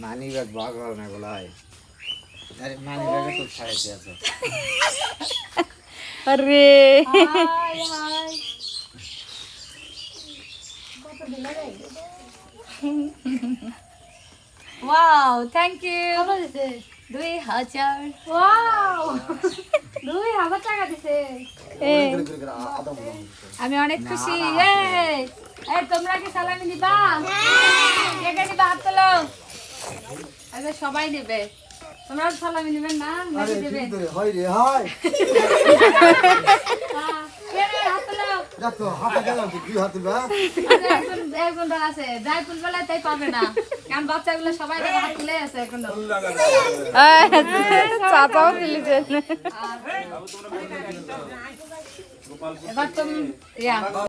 money bag ভাগ না বলাই মানি ব্যাগে তো ছাড়াইতে আছে আরে ওয়াও থ্যাংক ইউ 2000 ওয়াও 2000 টাকা দিছে আমি অনেক খুশি এই তোমরা কি সালামি নিবা কে কে নিবা হাত তোলো আরে সবাই নেবে তোমরা সালামি নেবেন না নাকি দেবেন হয় রে হয় কে রে হাত তোলো দেখো হাতে গেল দুই হাতে বা এখন আছে যাই ফুলবেলা তাই পাবে না কারণ বাচ্চাগুলো সবাই হাত তুলে আছে এখন চাচাও দিলেছেন এবার তুমি